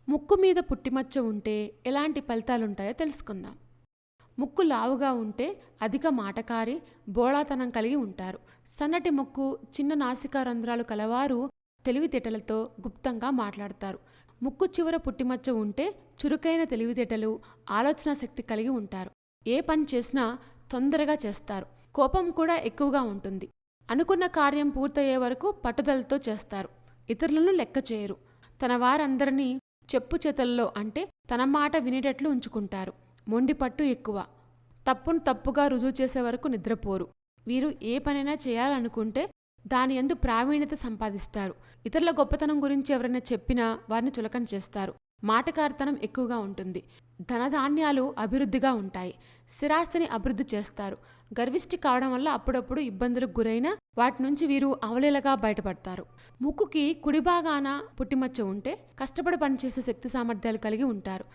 ముక్కు మీద పుట్టిమచ్చ ఉంటే ఎలాంటి ఫలితాలుంటాయో తెలుసుకుందాం. ముక్కు లావుగా ఉంటే అధిక మాటకారి, బోళాతనం కలిగి ఉంటారు. సన్నటి ముక్కు, చిన్న నాసికా రంధ్రాలు కలవారు తెలివితేటలతో గుప్తంగా మాట్లాడతారు. ముక్కు చివర పుట్టిమచ్చ ఉంటే చురుకైన తెలివితేటలు, ఆలోచన శక్తి కలిగి ఉంటారు. ఏ పని చేసినా తొందరగా చేస్తారు. కోపం కూడా ఎక్కువగా ఉంటుంది. అనుకున్న కార్యం పూర్తయ్యే వరకు పట్టుదలతో చేస్తారు. ఇతరులను లెక్క చేయరు. తన వారందరినీ చెప్పు చేతల్లో అంటే తన మాట వినేటట్లు ఉంచుకుంటారు. మొండి పట్టు ఎక్కువ. తప్పును తప్పుగా రుజువు చేసే వరకు నిద్రపోరు. వీరు ఏ పనైనా చేయాలనుకుంటే దాని యందు ప్రావీణ్యత సంపాదిస్తారు. ఇతరుల గొప్పతనం గురించి ఎవరైనా చెప్పినా వారిని చులకన చేస్తారు. మాటకారితనం ఎక్కువగా ఉంటుంది. ధనధాన్యాలు అభివృద్ధిగా ఉంటాయి. స్థిరాస్తిని అభివృద్ధి చేస్తారు. గర్విష్టి కావడం వల్ల అప్పుడప్పుడు ఇబ్బందులకు గురైనా వాటి నుంచి వీరు అవలీలగా బయటపడతారు. ముక్కుకి కుడిభాగాన పుట్టిమచ్చ ఉంటే కష్టపడి పనిచేసే శక్తి సామర్థ్యాలు కలిగి ఉంటారు.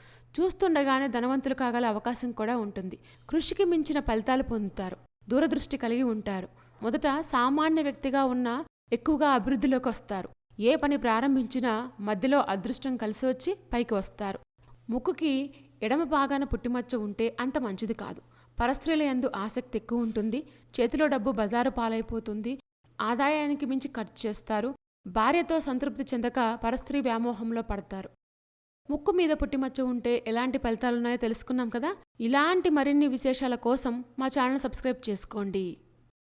చూస్తుండగానే ధనవంతులు కాగల అవకాశం కూడా ఉంటుంది. కృషికి మించిన ఫలితాలు పొందుతారు. దూరదృష్టి కలిగి ఉంటారు. మొదట సామాన్య వ్యక్తిగా ఉన్న ఎక్కువగా అభివృద్ధిలోకి వస్తారు. ఏ పని ప్రారంభించినా మధ్యలో అదృష్టం కలిసి వచ్చి పైకి వస్తారు. ముక్కుకి ఎడమ భాగాన పుట్టిమచ్చ ఉంటే అంత మంచిది కాదు. పరస్త్రీల యందు ఆసక్తి ఎక్కువ ఉంటుంది. చేతిలో డబ్బు బజారు పాలైపోతుంది. ఆదాయానికి మించి ఖర్చు చేస్తారు. భార్యతో సంతృప్తి చెందక పరస్త్రీ వ్యామోహంలో పడతారు. ముక్కు మీద పుట్టిమచ్చ ఉంటే ఎలాంటి ఫలితాలున్నాయో తెలుసుకున్నాం కదా. ఇలాంటి మరిన్ని విశేషాల కోసం మా ఛానల్ సబ్స్క్రైబ్ చేసుకోండి.